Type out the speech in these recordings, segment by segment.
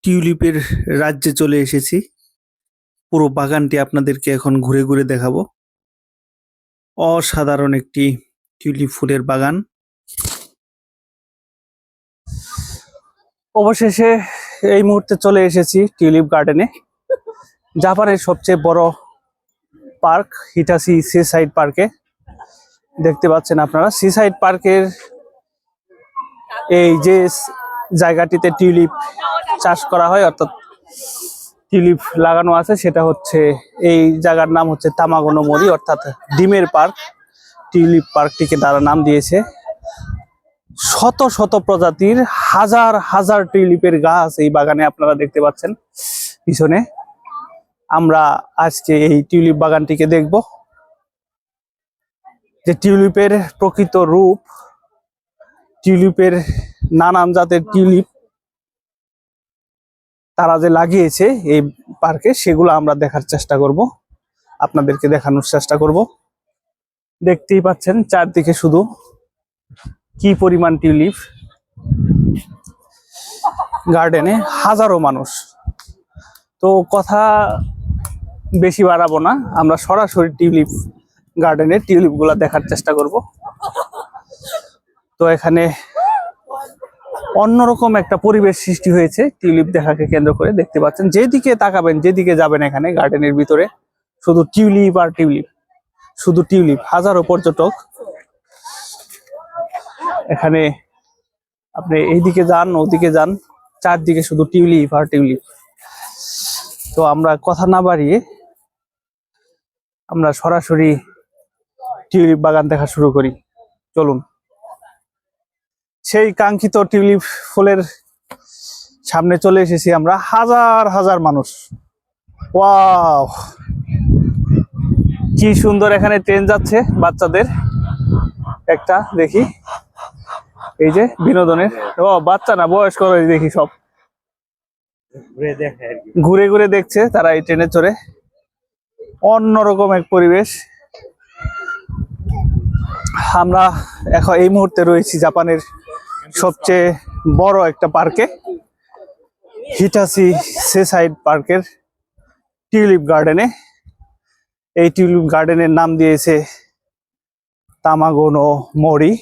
টিউলিপের রাজ্যে চলে এসেছি। পুরো বাগানটি আপনাদেরকে এখন ঘুরে ঘুরে দেখাবো। অসাধারণ একটি টিউলিপ ফুলের বাগান। অবশেষে এই মুহূর্তে চলে এসেছি টিউলিপ গার্ডেনে, জাপানের সবচেয়ে বড় পার্ক হিটাচি সিসাইড পার্কে। দেখতে পাচ্ছেন আপনারা সিসাইড পার্কের এই যে জায়গাটিতে টিউলিপ চাষ করা হয়, অর্থাৎ টিউলিপ লাগানো আছে, সেটা হচ্ছে এই জায়গার নাম হচ্ছে তামাগোনো-মোরি, অর্থাৎ ডিমের পার্ক। টিউলিপ পার্কটিকে তারা নাম দিয়েছে। শত শত প্রজাতির হাজার হাজার টিউলিপের গাছ এই বাগানে আপনারা দেখতে পাচ্ছেন পিছনে। আমরা আজকে এই টিউলিপ বাগানটিকে দেখব, যে টিউলিপের প্রকৃত রূপ, টিউলিপের নানান জাতের টিউলিপ তারা যে লাগিয়েছে এই পার্কে, সেগুলো আমরা দেখার চেষ্টা করব, আপনাদেরকে দেখানোর চেষ্টা করব। দেখতেই পাচ্ছেন চারদিকে শুধু কি পরিমাণ টিউলিপ। গার্ডেনে হাজারো মানুষ। তো কথা বেশি বাড়াবো না, আমরা সরাসরি টিউলিপ গার্ডেনের টিউলিপ গুলা দেখার চেষ্টা করব। তো এখানে অন্যরকম একটা পরিবেশ সৃষ্টি হয়েছে টিউলিপ দেখাকে কেন্দ্র করে। দেখতে পাচ্ছেন যেদিকে তাকাবেন, যেদিকে যাবেন এখানে গার্ডেনের ভিতরে শুধু টিউলিপ আর টিউলিপ, শুধু টিউলিপ। হাজারো পর্যটক এখানে, আপনি এইদিকে যান ওদিকে যান, চারদিকে শুধু টিউলিপ আর টিউলিপ। তো আমরা কথা না বাড়িয়ে আমরা সরাসরি টিউলিপ বাগান দেখা শুরু করি, চলুন। সেই কাঙ্ক্ষিত টিউলিপ ফুলের সামনে চলে এসেছি আমরা। হাজার হাজার মানুষ। ওয়াও, কি সুন্দর! এখানে ট্রেন যাচ্ছে বাচ্চাদের একটা, দেখি এই যে বিনোদনের। ও বাচ্চা না, বয়স্ক দেখি সব ঘুরে ঘুরে দেখছে তারা এই ট্রেনে চড়ে। অন্যরকম এক পরিবেশ। আমরা এখন এই মুহূর্তে রয়েছি জাপানের সবচেয়ে বড় একটা পার্কে, হিটাচি সিসাইড পার্কের টিউলিপ গার্ডেনে। এই টিউলিপ গার্ডেনের নাম দিয়েছে তামাগোনো-মোরি,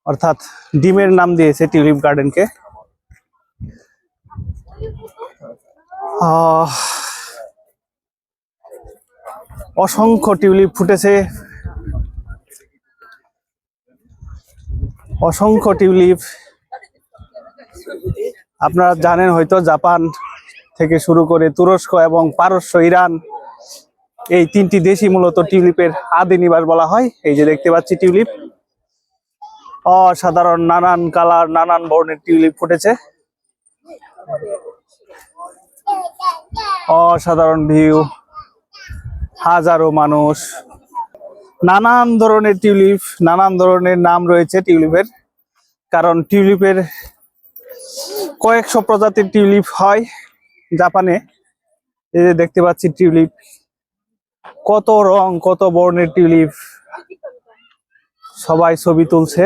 অর্থাৎ ডিমের নাম দিয়েছে টিউলিপ গার্ডেনকে। অসংখ্য টিউলিপ ফুটেছে, অসংখ্য টিউলিপ। আপনারা জানেন হয়তো, জাপান থেকে শুরু করে তুরস্ক এবং পারস্য, ইরান, এই তিনটি দেশই মূলত টিউলিপের আদি নিবাস বলা হয়। এই যে দেখতে পাচ্ছি টিউলিপ, অসাধারণ নানান কালার, নানান বর্ণের টিউলিপ ফুটেছে। অসাধারণ ভিউ, হাজারো মানুষ, নানান ধরনের টিউলিপ, নানান ধরনের নাম রয়েছে টিউলিপের, কারণ টিউলিপের কয়েকশো প্রজাতির টিউলিপ হয় জাপানে। এই যে দেখতে পাচ্ছি টিউলিপ, কত রং, কত বর্ণের টিউলিপ। সবাই ছবি তুলছে,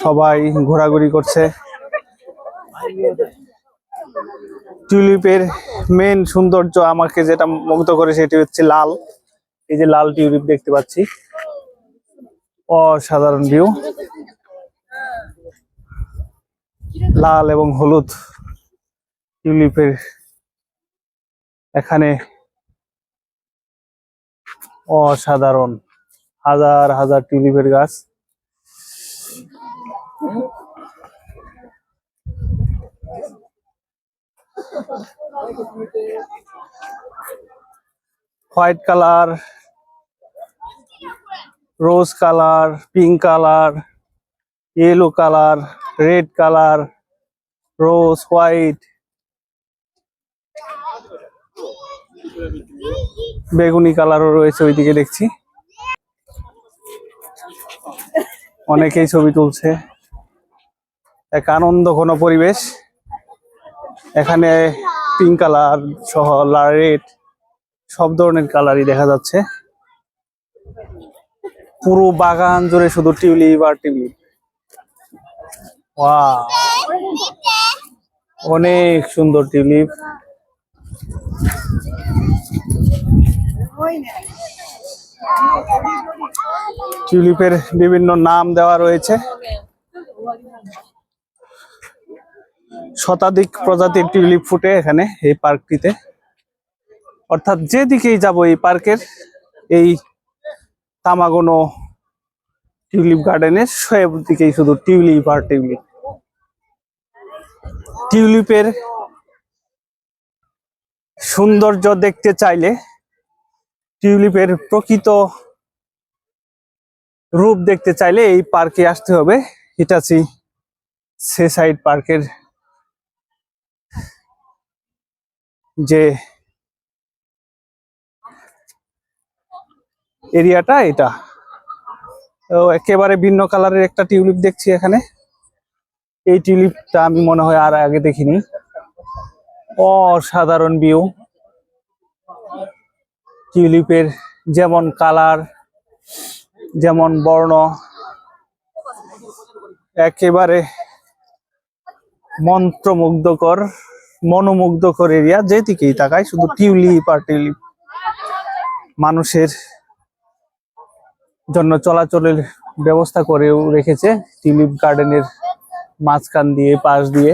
সবাই ঘোরাঘুরি করছে। টিউলিপের মেন সৌন্দর্য আমাকে যেটা মুগ্ধ করে সেটি হচ্ছে লাল। এই যে লাল টিউলিপ দেখতে পাচ্ছি, অসাধারণ ভিউ। লাল এবং হলুদ টিউলিপের এখানে অসাধারণ হাজার হাজার টিউলিপের গাছ। White colour, rose colour, pink colour, yellow colour, red colour, rose, white, বেগুনি কালারও রয়েছে ওইদিকে দেখছি। অনেকেই ছবি তুলছে, এক আনন্দ ঘন পরিবেশ। এখানে পিঙ্ক কালার সহ রেড, সব ধরনের কালারই দেখা যাচ্ছে। পুরো বাগান জুড়ে শুধু টিউলিপ আর টিউলিপ। ওয়াও, অনেক সুন্দর টিউলিপ। টিউলিপের বিভিন্ন নাম দেওয়া রয়েছে। শতাধিক প্রজাতির টিউলিপ ফুটে এখানে এই পার্কটিতে। অর্থাৎ যেদিকেই যাব এই পার্কের, এই তামাগোনো টিউলিপ গার্ডেনের সব দিকেই শুধু টিউলিপ আর টিউলিপ। টিউলিপের সৌন্দর্য দেখতে চাইলে, টিউলিপের প্রকৃত রূপ দেখতে চাইলে এই পার্কে আসতে হবে। হিটাচি সেসাইড পার্কের যে এরিয়াটা, এটা একেবারে ভিন্ন কালারের একটা টিউলিপ দেখছি এখানে। এই টিউলিপটা আমি মনে হয় আর আগে দেখিনি। অসাধারণ ভিউ। টিউলিপের যেমন কালার, যেমন বর্ণ, একেবারে মনোমুগ্ধকর এরিয়া। যেদিকেই তাকাই শুধু টিউলিপ আর টিউলিপ। মানুষের জন্য চলাচলের ব্যবস্থা করেও রেখেছে টিউলিপ গার্ডেনের মাঝখান দিয়ে, পাশ দিয়ে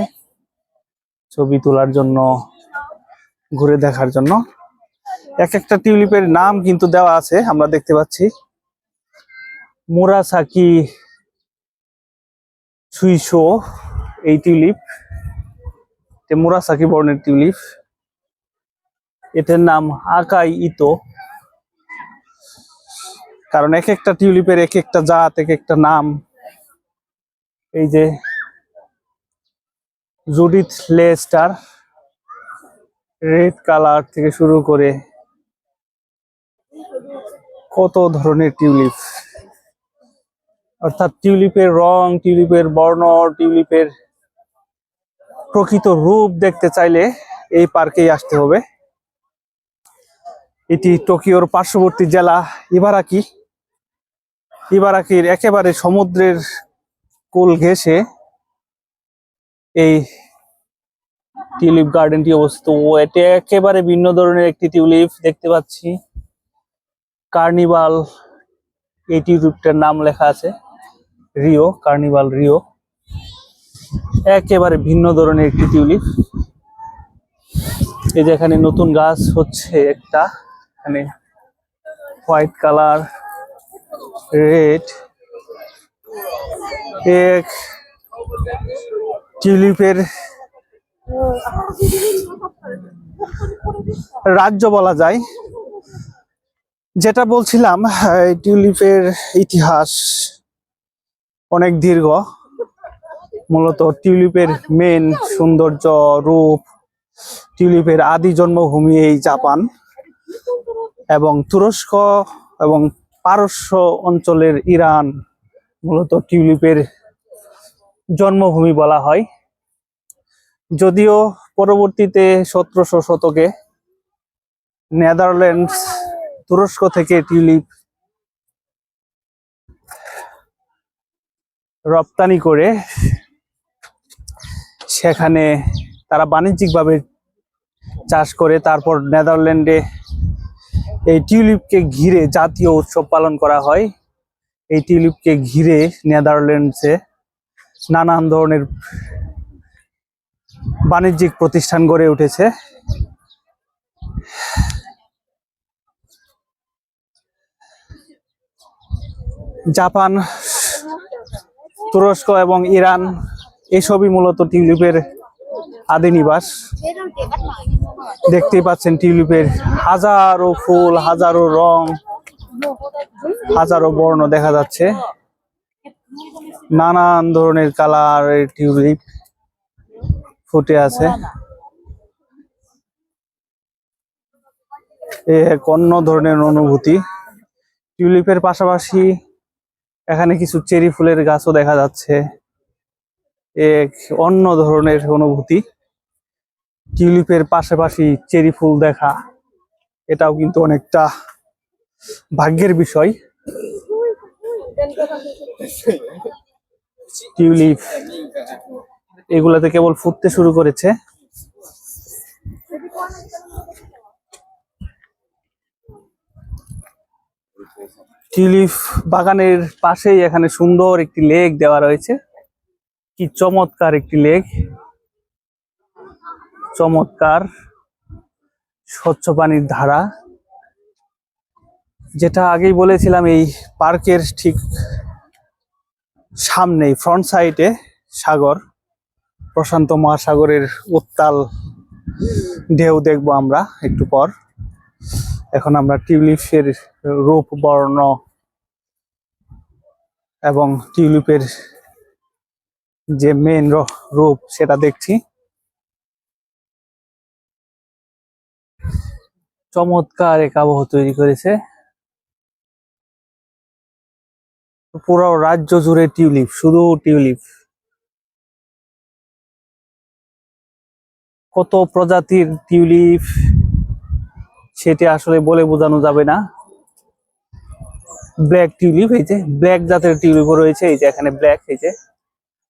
ছবি তোলার জন্য, ঘুরে দেখার জন্য। এক একটা টিউলিপের নাম কিন্তু দেওয়া আছে, আমরা দেখতে পাচ্ছি। মুরাসাকি সুইশো এই টিউলিপ, মুরাসাকি বর্ণের টিউলিপ। এটার নাম আকাই ইতো, কারণ এক একটা টিউলিপের এক একটা জাত, এক একটা নাম। এই যে জুডিথ লেস্টার, রেড কালার থেকে শুরু করে কত ধরনের টিউলিপ। অর্থাৎ টিউলিপের রং, টিউলিপের বর্ণ, টিউলিপের প্রকৃত রূপ দেখতে চাইলে এই পার্কেই আসতে হবে। এটি টোকিওর পার্শ্ববর্তী জেলা ইবারাকির একেবারে সমুদ্রের কোল ঘেঁষে এই টিউলিপ গার্ডেনটি অবস্থিত। এটি একেবারে ভিন্ন ধরনের একটি টিউলিপ দেখতে পাচ্ছি। কার্নিভাল, এই টিউলিপটার নাম লেখা আছে রিও, কার্নিভাল রিও। একেবারে ভিন্ন ধরনের একটি টিউলিপ। এই যে এখানে নতুন গাছ হচ্ছে একটা, এখানে হোয়াইট কালার, রেড। এক টিউলিপের রাজ্য বলা যায়। যেটা বলছিলাম, টিউলিপের ইতিহাস অনেক দীর্ঘ। মূলত টিউলিপের মেন সৌন্দর্য রূপ, টিউলিপের আদি জন্মভূমি এই জাপান এবং তুরস্ক এবং পারস্য অঞ্চলের ইরান মূলত টিউলিপের জন্মভূমি বলা হয়। যদিও পরবর্তীতে 1700 শতকে নেদারল্যান্ডস তুরস্ক থেকে টিউলিপ রপ্তানি করে সেখানে তারা বাণিজ্যিকভাবে চাষ করে, তারপর নেদারল্যান্ডে এই টিউলিপকে ঘিরে জাতীয় উৎসব পালন করা হয়। এই টিউলিপকে ঘিরে নেদারল্যান্ডসে নানান ধরনের বাণিজ্যিক প্রতিষ্ঠান গড়ে উঠেছে। জাপান, তুরস্ক এবং ইরান এসবই মূলত টিউলিপের আদি নিবাস। দেখতেই পাচ্ছেন টিউলিপের হাজারো ফুল, হাজারো রং, হাজারো বর্ণ দেখা যাচ্ছে। নানান ধরনের কালারের টিউলিপ ফুটে আছে। এক অন্য ধরনের অনুভূতি। টিউলিপের পাশাপাশি এখানে কিছু চেরি ফুলের গাছও দেখা যাচ্ছে। এক অন্য ধরনের অনুভূতি। টিউলিপের পাশাপাশি চেরি ফুল দেখা, এটাও কিন্তু অনেকটা ভাগ্যের বিষয়। টিউলিপ এগুলাতে কেবল ফুটতে শুরু করেছে। টিউলিপ বাগানের পাশেই এখানে সুন্দর একটি লেক দেওয়া রয়েছে। কি চমৎকার একটি লেক, চমৎকার স্বচ্ছ পানির ধারা। যেটা আগেই বলেছিলাম, এই পার্কের ঠিক সামনেই ফ্রন্ট সাইডে সাগর, প্রশান্ত মহাসাগরের উত্তাল ঢেউ দেখবো আমরা একটু পর। এখন আমরা টিউলিপের রূপ বর্ণ এবং টিউলিপের যে মেন রূপ সেটা দেখছি। চমৎকার এক আবহ তৈরি করেছে। পুরো রাজ্য জুড়ে টিউলিপ, শুধু টিউলিপ। কত প্রজাতির টিউলিপ সেটি আসলে বলে বোঝানো যাবে না। ব্ল্যাক টিউলিপ, এই যে ব্ল্যাক জাতের টিউলিপও রয়েছে। এই যে এখানে ব্ল্যাক, এই যে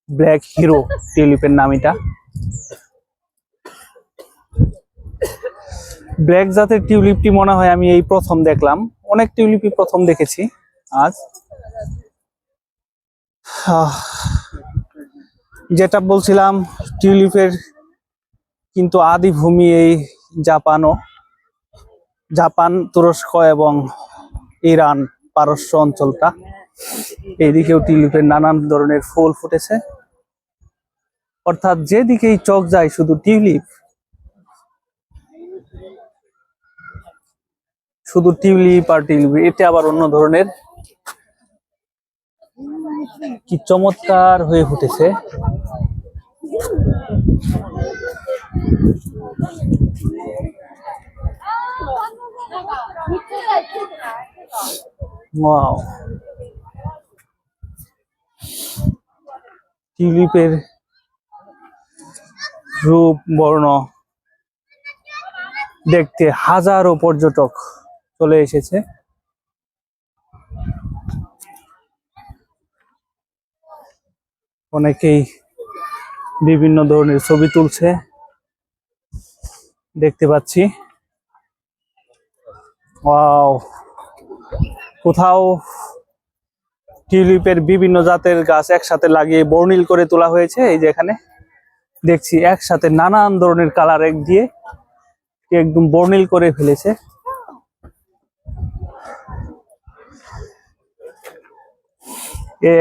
ব্ল্যাক হিরো টিউলিপের নাম এটা। ব্ল্যাক জাতের টিউলিপটি মনে হয় আমি এই প্রথম দেখলাম। অনেক টিউলিপই প্রথম দেখেছি আজ। যেটা বলছিলাম, টিউলিপের কিন্তু আদি ভূমি এই জাপান, তুরস্ক এবং ইরান পারস্য অঞ্চলটা। এইদিকেও টিউলিপের নানান ধরনের ফুল ফুটেছে। অর্থাৎ যেদিকেই চোখ যায় শুধু টিউলিপ, শুধু টিউলিপ আর টিউলিপ। এটা আবার অন্য ধরনের, কি চমৎকার হয়ে ফুটেছে। ওয়াও, টিউলিপের রূপ বর্ণ দেখতে হাজারো পর্যটক চলে এসেছে। অনেকেই বিভিন্ন ধরনের ছবি তুলছে দেখতে পাচ্ছি। ওয়াও, কোথাও টিউলিপের বিভিন্ন জাতের গাছ একসাথে লাগিয়ে বর্ণিল করে তোলা হয়েছে। এই যে এখানে দেখছি একসাথে নানান ধরনের কালার এক দিয়ে একদম বর্ণিল করে ফেলেছে।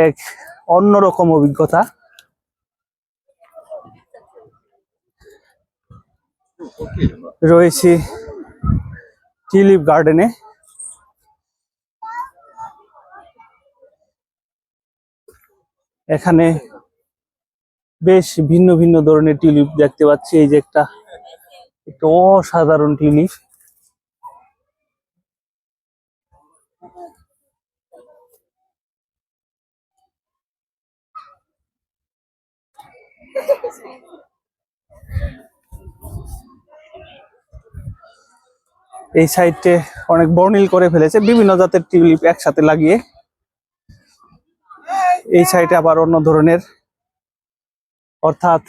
এক অন্যরকম অভিজ্ঞতা। রয়েছি টিউলিপ গার্ডেনে। এখানে বেশ ভিন্ন ভিন্ন ধরনের টিউলিপ দেখতে পাচ্ছি। এই যে একটা অসাধারণ টিউলিপ। এই সাইডে অনেক বর্ণিল করে ফেলেছে বিভিন্ন জাতের টিউলিপ একসাথে লাগিয়ে। এই সাইডে আবার অন্য ধরনের, অর্থাৎ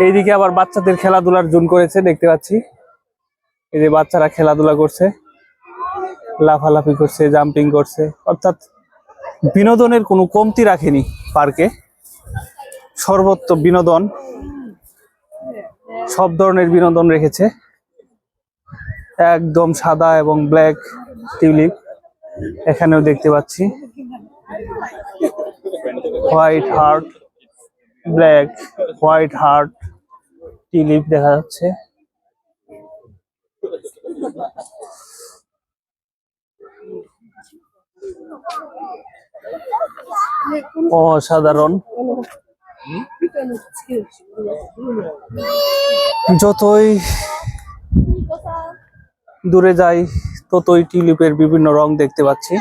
এইদিকে আবার বাচ্চাদের খেলাধুলার জোন করেছে দেখতে পাচ্ছি। এই যে বাচ্চারা খেলাধুলা করছে, লাফালাফি করছে, জাম্পিং করছে। অর্থাৎ বিনোদনের কোনো কমতি রাখেনি পার্কে। সর্বত্র বিনোদন, সব ধরনের বিনোদন রেখেছে। একদম সাদা এবং ব্ল্যাক টিউলিপ এখানেও দেখতে পাচ্ছি। White heart, black, white heart tulip দেখা যাচ্ছে। অসাধারণ। যতই দূরে যাই ততই টিউলিপের বিভিন্ন রং দেখতে পাচ্ছি।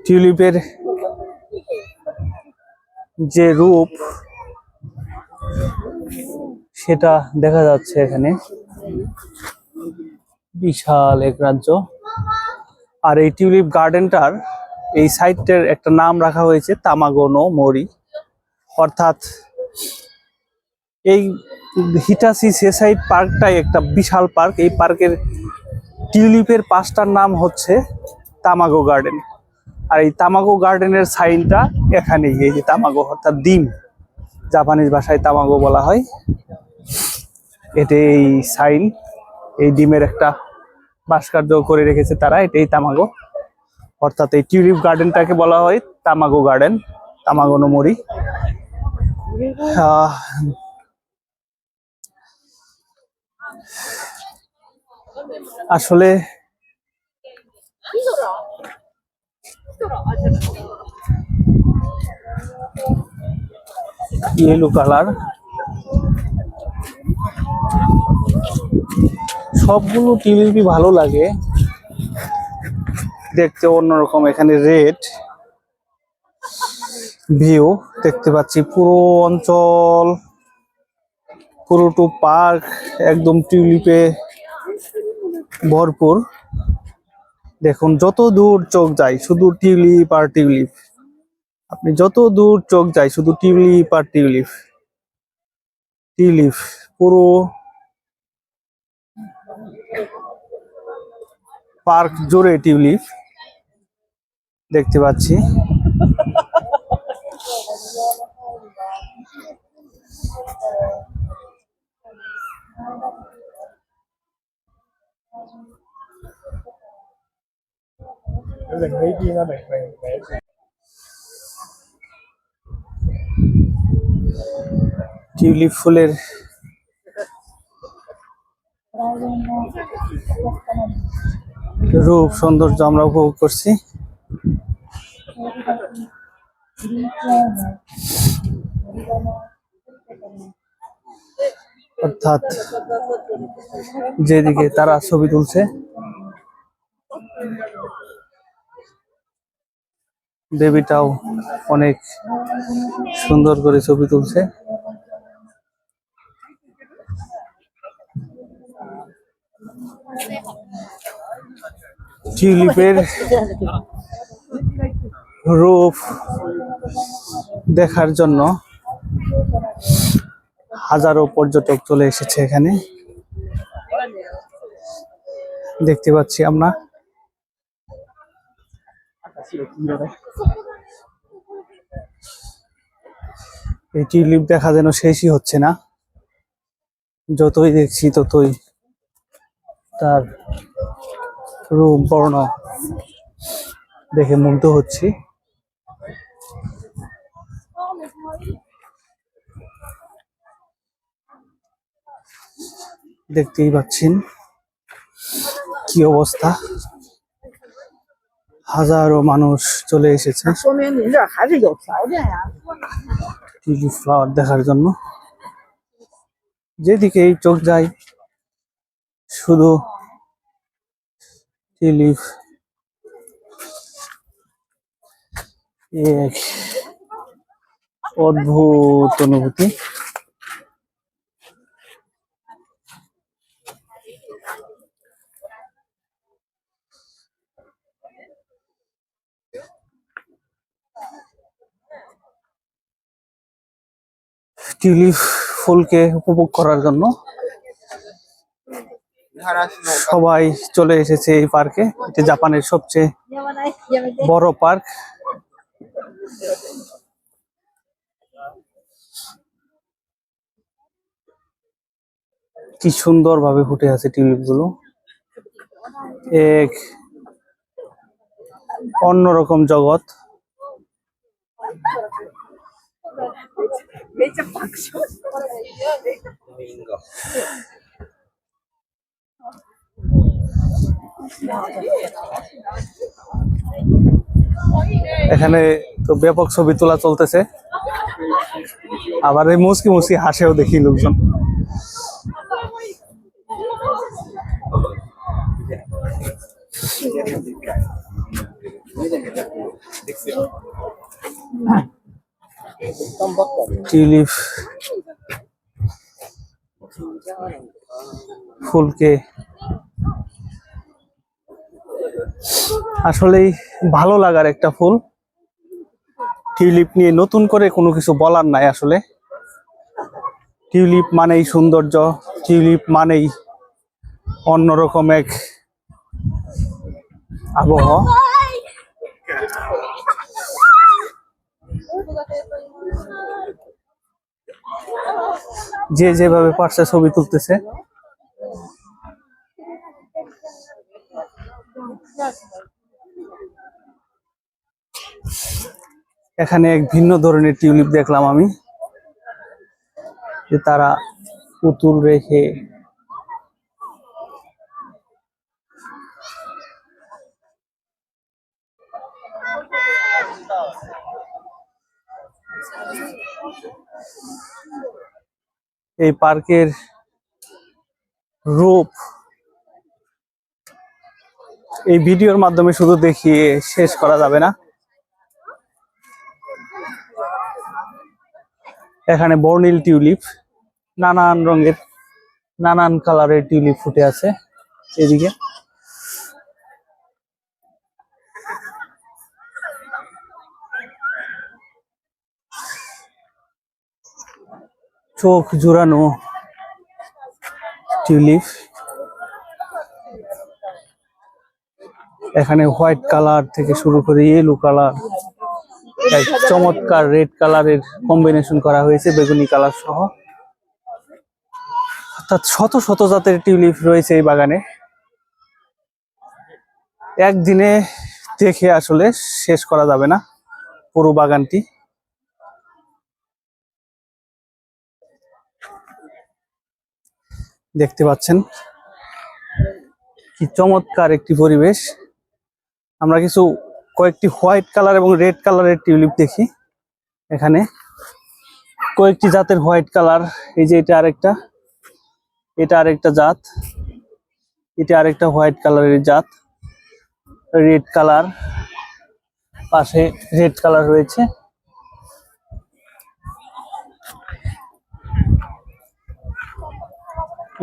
টিউলিপের যে রূপ সেটা দেখা যাচ্ছে এখানে। বিশাল এক রাজ্য। আর এই টিউলিপ গার্ডেনটার এই সাইটটার একটা নাম রাখা হয়েছে তামাগোনো মরি, অর্থাৎ এই হিটাচি সেসাইড পার্কটাই একটা বিশাল পার্ক। এই পার্কের টিউলিপের পাঁচটার নাম হচ্ছে তামাগো গার্ডেন। আর এই তামাগো গার্ডেনের সাইনটা এখানেই, এই যে তামাগো অর্থাৎ ডিম, জাপানিজ ভাষায় তামাগো বলা হয়। এটা এই সাইন, এই ডিমের একটা ভাস্কর্য করে রেখেছে তারা, এটাই তামাগো। অর্থাৎ এই টিউলিপ গার্ডেনটাকে বলা হয় তামাগো গার্ডেন, তামাগো নো মরি। আসলে ইয়েলো কালার, সবগুলো টিউলিপই ভালো লাগে দেখতে, অন্যরকম। এখানে রেড ভিউ দেখতে পাচ্ছি, পুরো অঞ্চল, পুরোটো পার্ক একদম টিউলিপে ভরপুর। দেখুন, যত দূর চোখ যায় শুধু টিউলিপ আর টিউলিপ। আপনি যত দূর চোখ যায় শুধু টিউলিপ আর টিউলিপ, টিউলিপ পুরো পার্ক জুড়ে টিউলিপ দেখতে পাচ্ছি। টিউলিপ ফুলের রূপ সৌন্দর্য আমরা উপভোগ করছি। অর্থাৎ যেদিকে তারা ছবি তুলছে, দেবীটাও অনেক সুন্দর করে ছবি তুলছে। টিউলিপের রূপ দেখার জন্য হাজারো পর্যটক চলে এসেছে এখানে, দেখতে পাচ্ছি আমরা। এই টিউলিপ দেখা যেন শেষই হচ্ছে না, যতই দেখছি ততই তার রূপ বর্ণ দেখে মুগ্ধ হচ্ছি। দেখতেই পাচ্ছেন কি অবস্থা, হাজারো মানুষ চলে এসেছে টিউলিপ ফ্লাওয়ার দেখার জন্য। যেদিকেই চোখ যায় শুধু টিউলিপ, এক অদ্ভুত অনুভূতি। টিউলিপ ফুলকে উপভোগ করার জন্য সবাই চলে এসেছে এই পার্কে। এটি জাপানের সবচেয়ে বড় পার্ক। কি সুন্দর ভাবে ফুটে আছে টিউলিপ গুলো, এক অন্যরকম জগৎ। এখানে তো ব্যাপক ছবি তোলা চলতেছে, আবার এই মুসকি মুসকি হাসেও দেখি লোকজন। টিউলিপ ফুলকে আসলেই ভালো লাগার একটা ফুল। টিউলিপ নিয়ে নতুন করে কোনো কিছু বলার নাই আসলে। টিউলিপ মানেই সৌন্দর্য, টিউলিপ মানেই অন্যরকম এক আবহাওয়া। যে যেভাবে পারছে ছবি তুলতেছে। এখানে এক ভিন্ন ধরনের টিউলিপ দেখলাম আমি, যে তারা পুতুল রেখে এই পার্কের রূপ এই ভিডিওর মাধ্যমে শুধু দেখিয়ে শেষ করা যাবে না। এখানে বর্ণিল টিউলিপ, নানান রঙের নানান কালারের টিউলিপ ফুটে আছে এদিকে। চোখ জুড়ানো টিউলিপ। এখানে হোয়াইট কালার থেকে শুরু করে ইয়েলো কালার, এক চমৎকার রেড কালারের কম্বিনেশন করা হয়েছে বেগুনি কালার সহ। অর্থাৎ শত শত জাতের টিউলিপ রয়েছে এই বাগানে। একদিনে দেখে আসলে শেষ করা যাবে না পুরো বাগানটি। দেখতে পাচ্ছেন কি চমৎকার একটি পরিবেশ। আমরা কয়েকটি হোয়াইট কালার এবং রেড কালারের টিউলিপ দেখি এখানে। কয়েকটি জাতের হোয়াইট কালার, এই যে এটা আরেকটা জাত, এটা আরেকটা হোয়াইট কালারের জাত। রেড কালার, পাশে রেড কালার রয়েছে।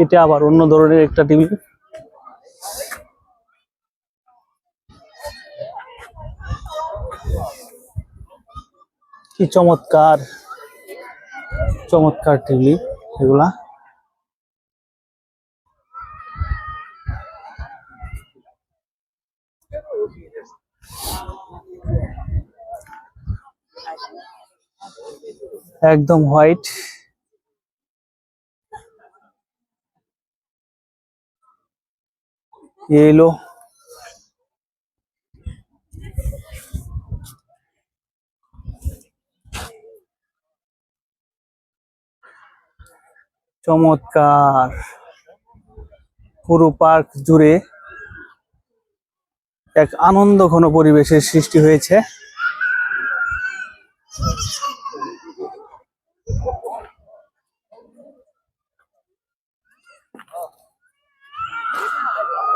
এটা আবার অন্য ধরনের একটা টিউলিপ। কি চমৎকার চমৎকার টিউলিপ এগুলা। একদম হোয়াইট, ইয়েলো, চমৎকার। পুরো পার্ক জুড়ে এক আনন্দ ঘন পরিবেশের সৃষ্টি হয়েছে।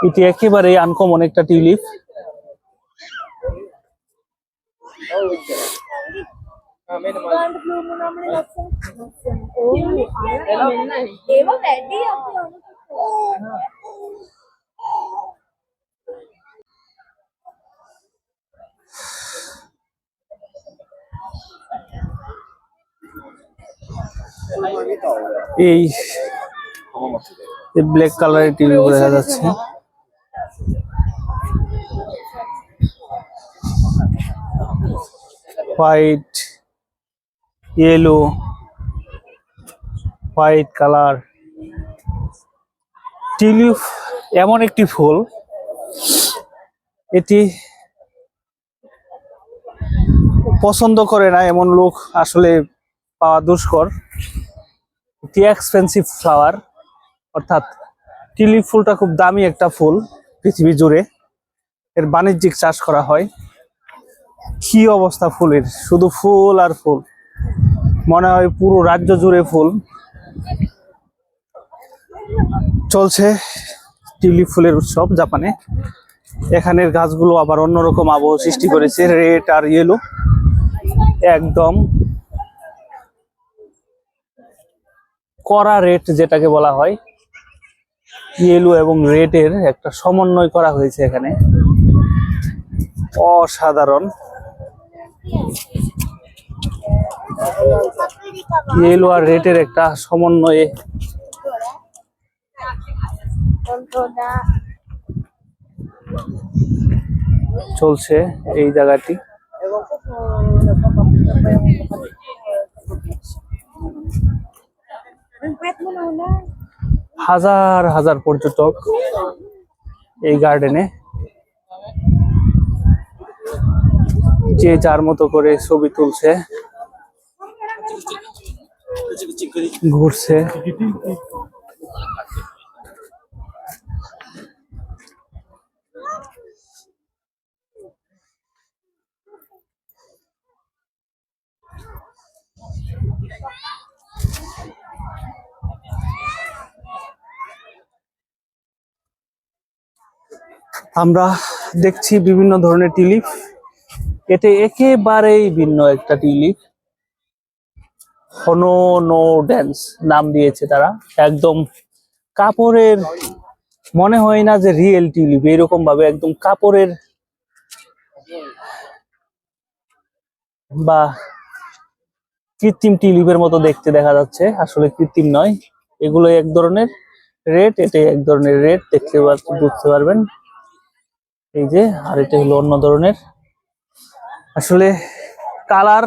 এটি একেবারে আনকমন একটা টিউলিপ। এই ব্ল্যাক কালারের টিউলিপ দেখা যাচ্ছে। White, yellow, white colour. Tulip এমন একটি ফুল, এটি পছন্দ করে না এমন লোক আসলে পাওয়া দুষ্কর। এটি এক্সপেন্সিভ ফ্লাওয়ার, অর্থাৎ টিউলিপ ফুলটা খুব দামি একটা ফুল পৃথিবী জুড়ে। এর বাণিজ্যিক চাষ করা হয়। কি অবস্থা ফুলের, শুধু ফুল আর ফুল, মনে হয় পুরো রাজ্য জুড়ে ফুল। চলছে টিউলিপ ফুলের উৎসব জাপানে। এখানের গাছগুলো আবার অন্যরকম আবহাওয়া সৃষ্টি করেছে, রেড আর ইয়েলো। একদম কড়া রেড যেটাকে বলা হয়, ইয়েলো এবং রেড এর একটা সমন্বয় করা হয়েছে এখানে। অসাধারণ। ইয়েলো আর রেডের একটা সমন্বয়ে চলছে এই জায়গাটি। হাজার হাজার পর্যটক এই গার্ডেনে, যে যার মতো করে ছবি তুলছে, ঘুরছে। আমরা দেখছি বিভিন্ন ধরনের টিউলিপ। এটা একেবারেই ভিন্ন একটা টিউলিপ, হনো নো ড্যান্স নাম দিয়েছে তারা। একদম কাপড়ের, মনে হয় না যে রিয়েল টিউলিপ, এরকম ভাবে একদম কাপড়ের বা কৃত্রিম টিউলিপের মতো দেখতে দেখা যাচ্ছে, আসলে কৃত্রিম নয়। এগুলো এক ধরনের রেড, এটাই এক ধরনের রেড, দেখতে বুঝতে পারবেন। এই যে, আর এটা হলো অন্য ধরনের। আসলে কালার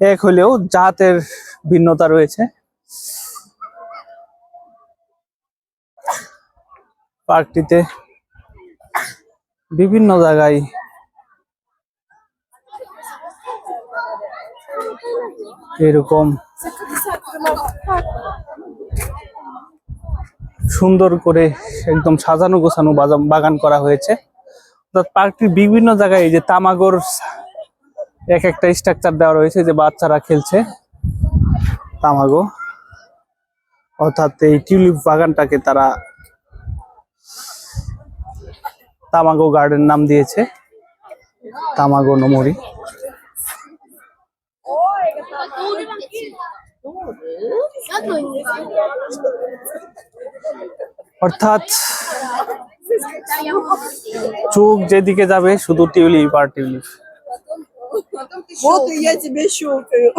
এক হলেও জাতের ভিন্নতা রয়েছে। পার্কটিতে বিভিন্ন জায়গায় এরকম সুন্দর করে একদম সাজানো গোছানো বাগান করা হয়েছে। পার্কটির বিভিন্ন জায়গায় এই যে তামাগোর এক একটা স্ট্রাকচার দেওয়া রয়েছে, যে বাচ্চারা খেলছে তামাগো, অর্থাৎ এই টিউলিপ বাগানটাকে তারা তামাগো গার্ডেন নাম দিয়েছে, তামাগো নোমরি। অর্থাৎ চোখ যেদিকে যাবে শুধু টিউলিপ আর টিউলিপ। Вот и я тебе щелкаю.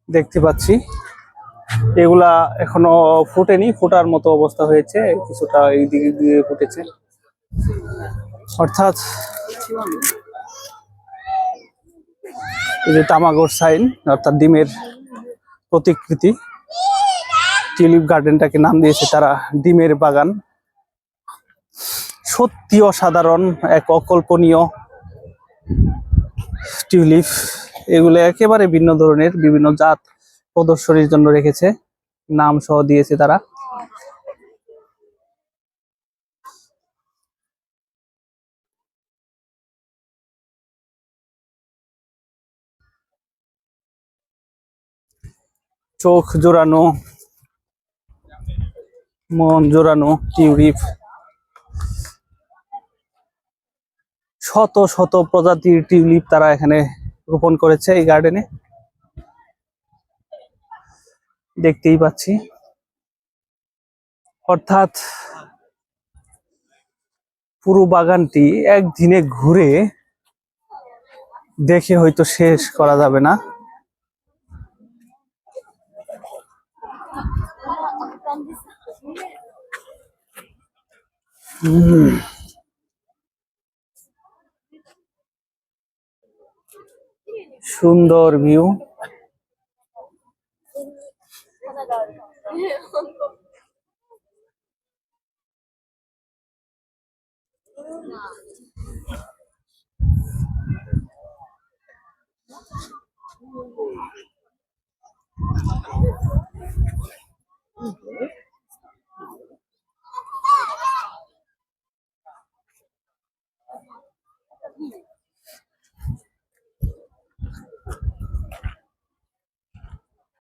দেখতে পাচ্ছি এগুলা এখনো ফুটেনি, ফোটার মতো অবস্থা হয়েছে, কিছুটা এই দিকে দিয়ে ফুটেছে। অর্থাৎ এই যে তামাগোর সাইন, অর্থাৎ ডিমের প্রতিকৃতি, টিউলিপ গার্ডেনটাকে নাম দিয়েছে তারা ডিমের বাগান। সত্যি অসাধারণ, এক অকল্পনীয় টিউলিপ। এগুলো একেবারে ভিন্ন ধরনের, বিভিন্ন জাত প্রদর্শনীর জন্য রেখেছে, নাম সহ দিয়েছে তারা। চোখ জোড়ানো, মন জোড়ানো টিউলিপ, শত শত প্রজাতির টিউলিপ তারা এখানে রোপণ করেছে এই গার্ডেনে, দেখতেই পাচ্ছি। অর্থাৎ পুরো বাগানটি একদিনে ঘুরে দেখে হয়তো শেষ করা যাবে না। সুন্দর ভিউ।